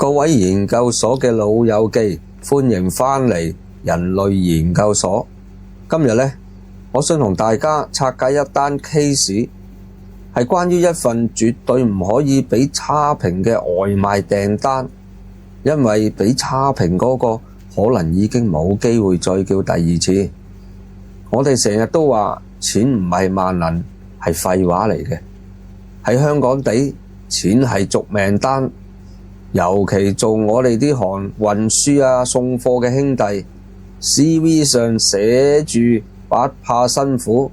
各位研究所嘅老友記，歡迎返嚟人類研究所。今日呢，我想同大家拆解一單 case， 係關於一份絕對唔可以俾差評嘅外賣訂單，因為俾差評嗰個可能已經冇機會再叫第二次。我哋成日都話錢唔係萬能，係廢話嚟嘅。喺香港地，錢係續命單。尤其做我哋啲行運輸啊送貨嘅兄弟 ，CV 上寫住不怕辛苦，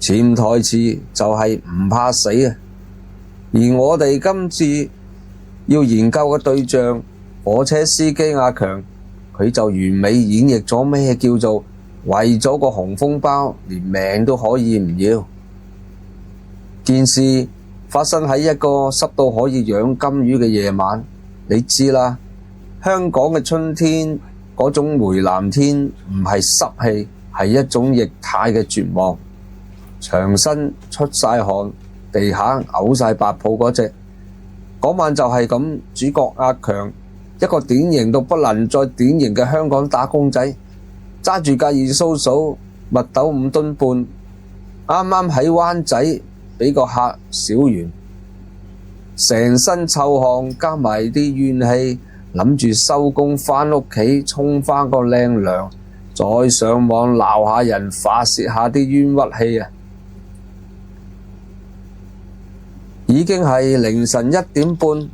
潛台詞就係唔怕死啊！而我哋今次要研究嘅對象火車司機阿強，佢就完美演繹咗咩叫做為咗個紅封包連命都可以唔要。件事發生喺一個濕到可以養金魚嘅夜晚，你知啦，香港嘅春天嗰種回南天唔係濕氣，係一種液態嘅絕望，長身出晒汗，地下嘔晒白泡嗰隻。嗰晚就係咁，主角阿強，一個典型到不能再典型嘅香港打工仔，揸住架二蘇數，密斗5噸半，啱啱喺灣仔俾個客小完，成身臭汗加埋啲怨氣，諗住收工返屋企沖返個靚涼，再上網鬧下人，發洩下啲冤屈氣啊！已經係凌晨1點半，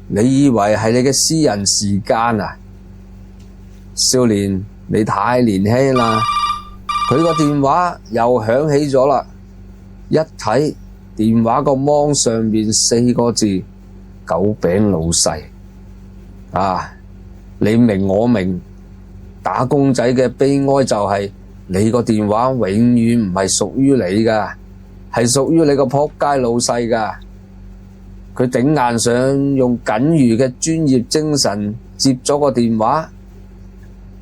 你以為係你嘅私人時間啊？少年，你太年輕啦！佢個電話又響起咗啦。一睇電話個芒上面4個字，狗餅老細啊！你明我明，打工仔嘅悲哀就係你個電話永遠唔係屬於你噶，係屬於你個仆街老細噶。佢頂硬上用僅餘嘅專業精神接咗個電話，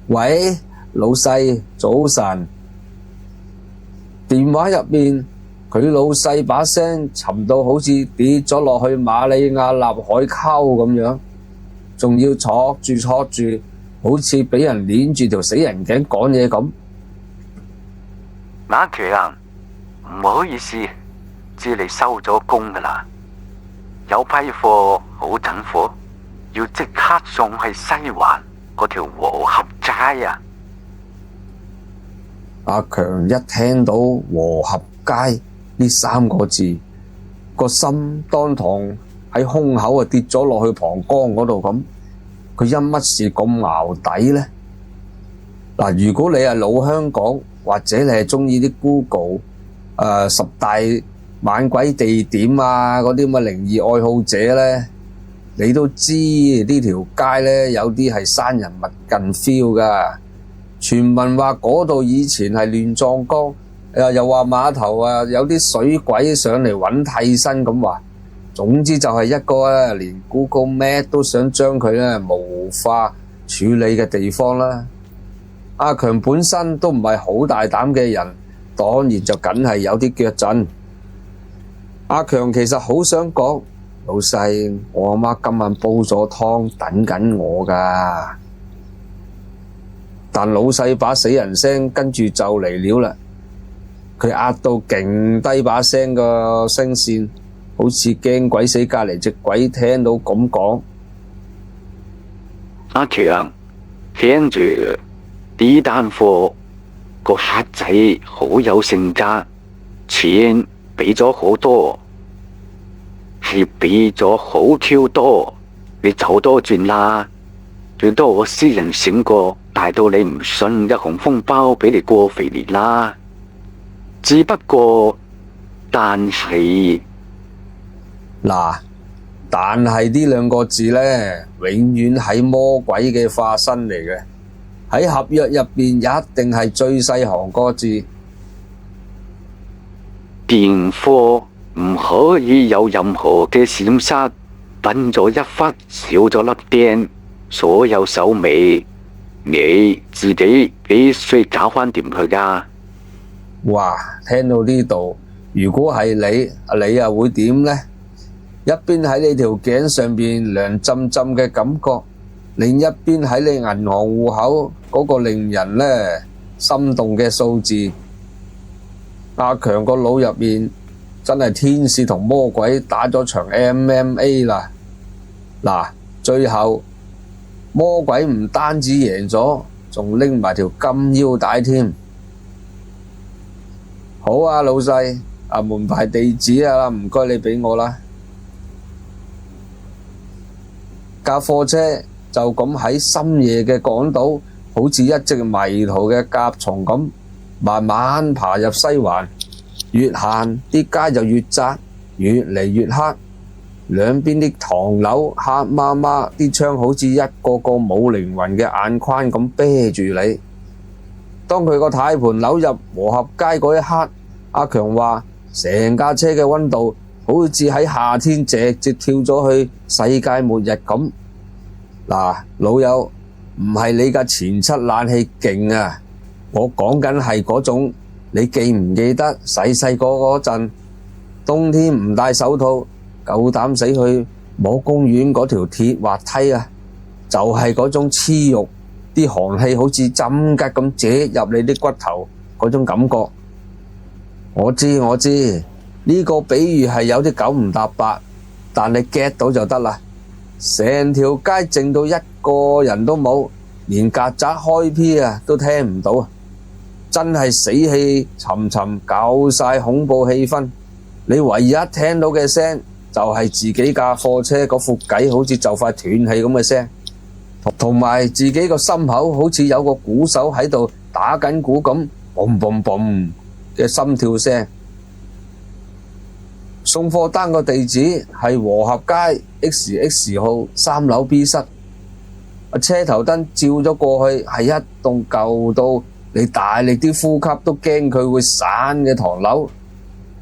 喂，老細早晨。電話入面，佢老細把聲沉到好似跌咗落去馬里亞納海溝咁樣，仲要坐住，好似俾人鏈住條死人頸講嘢咁。阿強，唔好意思，知你收咗工噶啦，有批貨好等貨，要即刻送去西環嗰條和合街啊！阿強一聽到和合街呢3個字，個心當堂喺胸口啊跌咗落去膀胱嗰度咁。佢因乜事咁淆底呢？嗱，如果你係老香港，或者你係中意啲 Google 10大猛鬼地點啊嗰啲咁嘅靈異愛好者呢，你都知呢條街呢有啲係山人物近 feel 噶。傳聞話嗰度以前係亂葬崗。又話碼頭啊，有啲水鬼上嚟揾替身咁話。總之就係一個連 Google Map 都想將佢模糊化處理嘅地方啦。阿強本身都唔係好大膽嘅人，當然就梗係有啲腳震。阿強其實好想講，老細，我阿媽今晚煲咗湯等緊我噶。但老細把死人聲跟住就嚟了啦。佢壓到勁低把聲個聲線，好似驚鬼死隔籬隻鬼聽到咁講。阿強，聽住，呢單貨個客仔好有性格，錢俾咗好多，係俾咗好 Q 多，你走多轉啦，最多我私人醒過大到你唔信，一紅封包俾你過肥年啦。只不過，但係但係呢2個字呢，永遠係魔鬼嘅化身嚟嘅。喺合約入邊一定係最細行個字，訂貨唔可以有任何嘅閃失，笨咗一忽，少咗粒釘，所有手尾你自己必須搞翻掂佢噶。哇！聽到呢度，如果係你又會點呢？一邊喺你條頸上邊涼浸浸嘅感覺，另一邊喺你銀行戶口嗰個令人呢心動嘅數字。阿強個腦入面真係天使同魔鬼打咗場 MMA 啦！嗱，最後魔鬼唔單止贏咗，仲拎埋條金腰帶添。好啊，老細，門牌地址啊，唔該你畀我啦。架貨車就咁喺深夜嘅港島，好似一隻迷途嘅甲蟲咁，慢慢爬入西環。越行啲街就越窄，越嚟越黑。兩邊啲唐樓黑麻麻，啲窗好似一個個冇靈魂嘅眼眶咁啤住你。當佢個軚盤扭入和合街嗰一刻，阿強話成架車嘅溫度好似喺夏天直接跳咗去世界末日咁。嗱，老友，唔係你架前七冷氣勁啊，我講緊係嗰種，你記唔記得細個嗰陣，冬天唔戴手套，夠膽死去摸公園嗰條鐵滑梯啊？就係嗰種黐肉，啲寒氣好似針吉咁折入你啲骨頭嗰種感覺。我知，呢個比喻係有啲九唔搭八，但你 get 到就得啦。成條街靜到一個人都冇，連曱甴開 P 啊都聽唔到啊！真係死氣沉沉，搞晒恐怖氣氛。你唯一聽到嘅聲就係自己架貨車嗰副計好似就快斷氣咁嘅聲，同埋自己個心口好似有個鼓手喺度打緊鼓咁，嘣嘣嘣嘅心跳聲。送貨單個地址係和合街 XX 號3樓 B 室。車頭燈照咗過去，係一棟舊到你大力啲呼吸都驚佢會散嘅唐樓，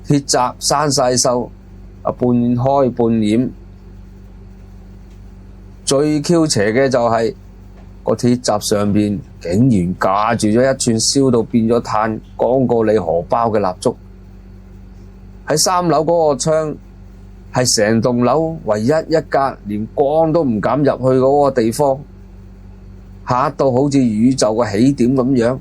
鐵閘生晒鏽，半開半掩。最 Q 邪嘅就係個鐵閘上邊竟然架住咗一串燒到變咗炭、光過你荷包嘅蠟燭。喺3樓嗰個窗係成棟樓唯一一格連光都唔敢入去嗰個地方，嚇到好似宇宙嘅起點咁樣。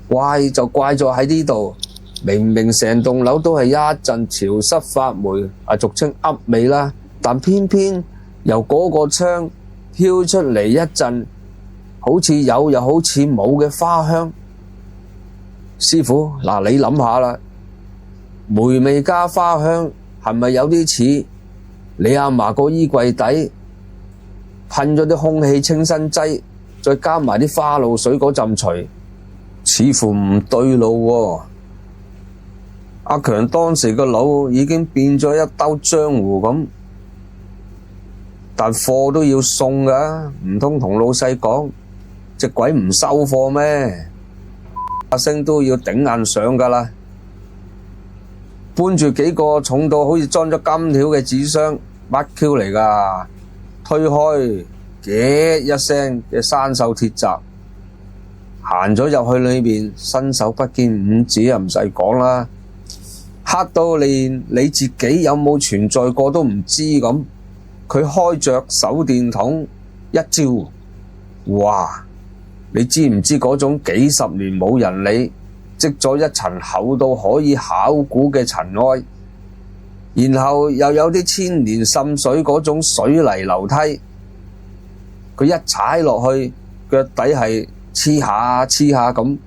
怪就怪咗喺呢度，明明成棟樓都係一陣潮濕發霉，俗稱噏味啦，但偏偏由嗰個窗飄出嚟一陣好似有又好似冇嘅花香。師傅，嗱，你諗下啦，霉味加花香係咪有啲似你阿嫲個衣櫃底噴咗啲空氣清新劑，再加埋啲花露水嗰陣除？似乎唔對路喎。阿強當時個腦已經變咗一兜漿糊咁，但貨都要送噶，唔通同老細講隻鬼唔收貨咩？阿星都要頂硬上噶啦。搬住幾個重到好似裝咗金條嘅紙箱，乜 Q 嚟噶？推開，嘅一聲嘅生鏽鐵閘，行咗入去裏面，伸手不見五指啊，唔使講啦，黑到連你自己有冇存在過都唔知咁。佢開着手電筒一照，哇！你知唔知嗰種幾十年冇人理，積咗一層厚到可以考古嘅塵埃，然後又有啲千年滲水嗰種水泥樓梯，佢一踩落去，腳底係黐下黐下咁，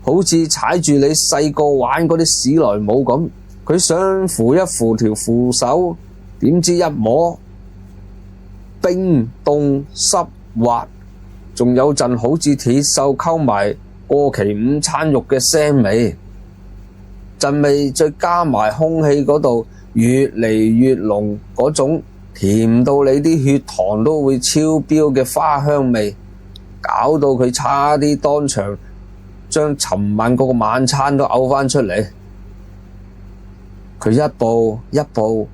好似踩住你細個玩嗰啲史萊姆咁。佢想扶一扶條扶手，點知一摸，冰凍濕滑，仲有陣好似鐵鏽溝埋過期午餐肉嘅腥味，陣味再加埋空氣嗰度越嚟越濃，嗰種甜到你啲血糖都會超標嘅花香味，搞到佢差啲當場將尋晚嗰個晚餐都嘔返出嚟。佢一步一步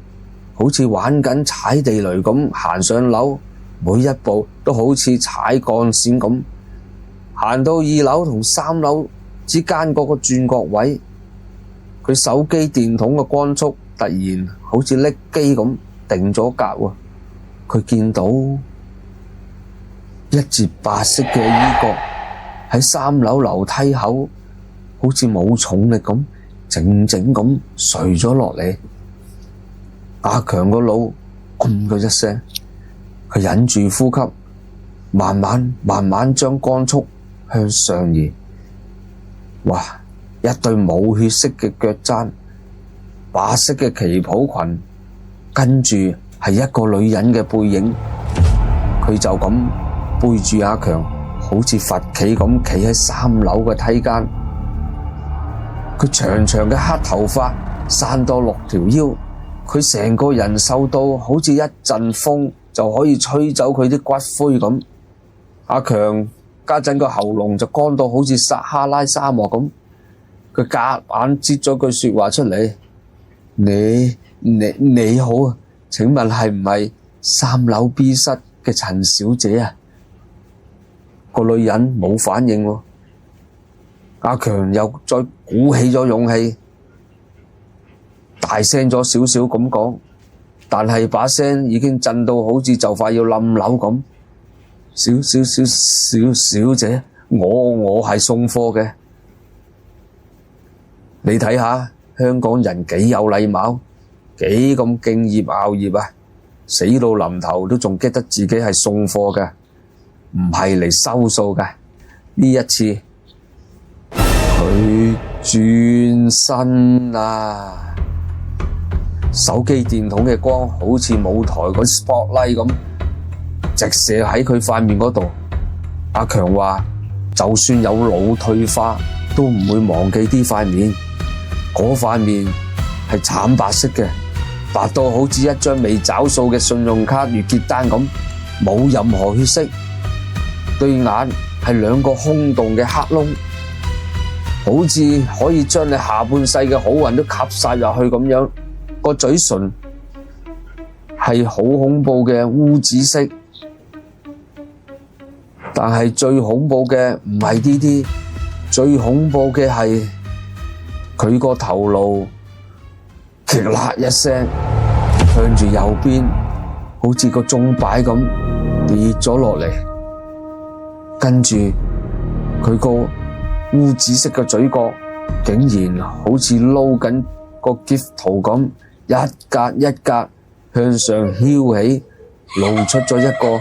好似玩緊踩地雷咁行上樓，每一步都好似踩鋼線咁，行到2樓同3樓之間嗰個轉角位，佢手機電筒嘅光速突然好似溺機咁定咗格喎。佢見到一截白色嘅衣角喺3樓樓梯口，好似冇重力咁，靜靜咁垂咗落嚟。阿強個腦嗡嘅一聲，佢忍住呼吸，慢慢將光速向上移。哇！一對冇血色嘅腳踭，白色嘅旗袍裙，跟住係一個女人嘅背影。佢就咁背住阿強，好似佛企咁企喺3樓嘅梯間。佢長長嘅黑頭髮散到6條腰，佢成個人瘦到好似一陣風就可以吹走佢啲骨灰咁。阿強家陣個喉嚨就乾到好似撒哈拉沙漠咁，佢夾硬擠咗句說話出嚟：你好啊，請問係唔係3樓 B 室嘅陳小姐啊？個女人冇反應喎。阿強又再鼓起咗勇氣，大聲咗少少咁講，但係把聲已經震到好似就快要冧樓咁。小姐，我係送貨嘅。你睇下香港人幾有禮貌，幾咁敬業熬業啊！死到臨頭都仲記得自己係送貨嘅，唔係嚟收數嘅。呢一次佢轉身啦，手機電筒嘅光好似舞台嗰 spotlight 咁，直射喺佢塊面嗰度。阿強話：就算有腦退化，都唔會忘記呢塊面。嗰塊面係慘白色嘅，白到好似一張未找數嘅信用卡月結單咁，冇任何血色。對眼係2個空洞嘅黑窿，好似可以將你下半世嘅好運都吸晒入去咁樣。個嘴唇係好恐怖嘅烏紫色，但係最恐怖嘅唔係呢啲，最恐怖嘅係佢個頭顱劇啦一聲向住右邊，好似個鐘擺咁跌咗落嚟，跟住佢個烏紫色嘅嘴角竟然好似撈緊個 GIF 圖咁，一格一格向上翹起，露出咗一個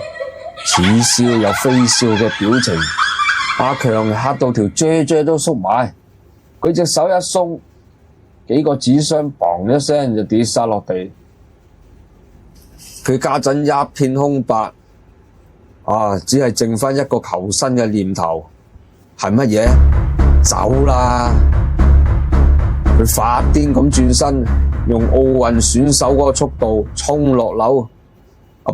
似笑又非笑嘅表情。阿強嚇到條啫都縮埋，佢隻手一鬆，幾個紙箱砰一聲就跌晒落地。佢家陣一片空白，只係剩翻一個求生嘅念頭，係乜嘢？走啦！佢發癲咁轉身，用奧運選手嗰個速度衝落樓。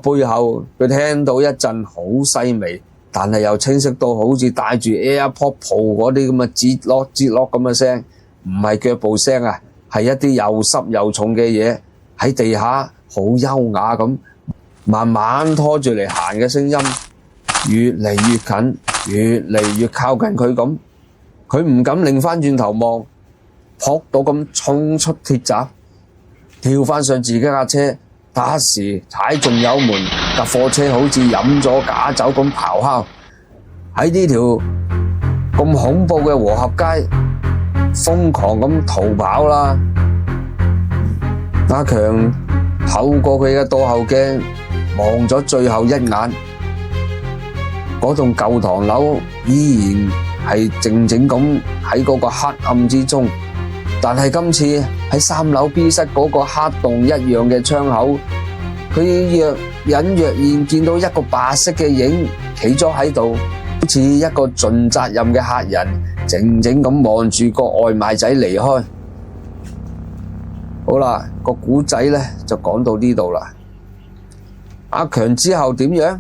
背後佢聽到一陣好細微，但係又清晰到好似帶住 AirPod Pro 嗰啲咁嘅節落咁嘅聲，唔係腳步聲啊，係一啲又濕又重嘅嘢喺地下好優雅咁慢慢拖住嚟行嘅聲音，越嚟越近，越嚟越靠近佢咁。佢唔敢擰翻轉頭望，撲到咁衝出鐵閘，跳翻上自己架車，打時踩中油門，架貨車好似飲咗假酒咁咆哮。喺呢條咁恐怖嘅和合街，瘋狂咁逃跑啦！阿強透過佢嘅倒後鏡望咗最後一眼，嗰棟舊唐樓依然係靜靜咁喺嗰個黑暗之中，但係今次喺3樓 B 室嗰個黑洞一樣嘅窗口，佢若隱若現見到一個白色嘅影企咗喺度，好似一個盡責任嘅客人，靜靜咁望住個外賣仔離開。好啦，個古仔呢就講到呢度啦。阿強之後點樣？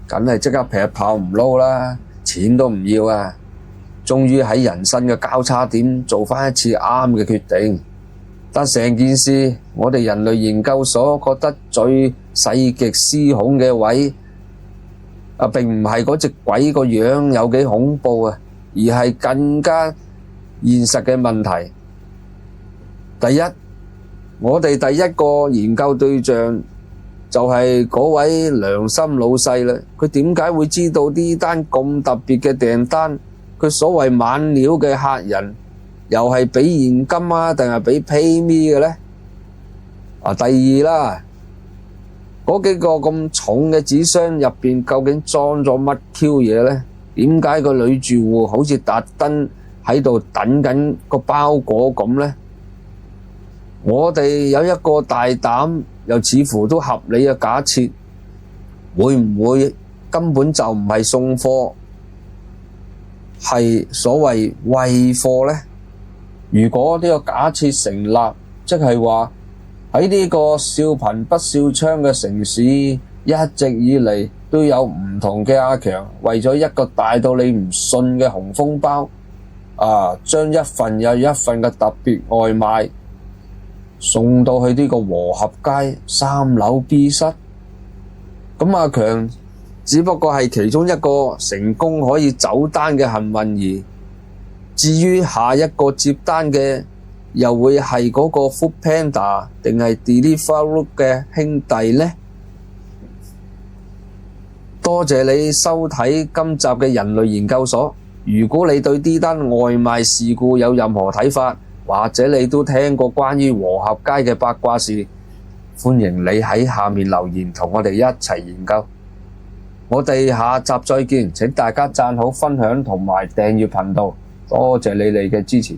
梗係即刻劈炮唔撈啦，錢都唔要啊！終於喺人生嘅交叉點做返一次啱嘅決定。但成件事，我哋人類研究所覺得最細極思恐嘅位，並唔係嗰隻鬼個樣有幾恐怖啊，而係更加現實嘅問題。第一，我哋第一個研究對象就係嗰位良心老細啦。佢點解會知道呢單咁特別嘅訂單？佢所謂晚料嘅客人又係俾現金啊，定係俾 PayMe 嘅呢？第二啦，嗰幾個咁重嘅紙箱入邊究竟裝咗乜 Q 嘢呢？點解個女住戶好似特登喺度等緊個包裹咁呢？我哋有一個大膽又似乎都合理嘅假設，會唔會根本就唔係送貨，係所謂餵貨呢？如果呢個假設成立，即係話喺呢個笑貧不笑娼嘅城市，一直以嚟都有唔同嘅阿強，為咗一個大到你唔信嘅紅封包，將一份又一份嘅特別外賣送到去呢個和合街3樓 B 室。咁阿強只不過係其中一個成功可以走單嘅幸運兒，至於下一個接單嘅又會係嗰個 Foodpanda 定係 Deliveroo 嘅兄弟呢？多謝你收睇今集嘅人類研究所。如果你對呢單外賣事故有任何睇法，或者你都聽過關於和合街嘅八卦事，歡迎你喺下面留言同我哋一齊研究。我哋下集再見，請大家讚好、分享同埋訂閱頻道，多謝你哋嘅支持。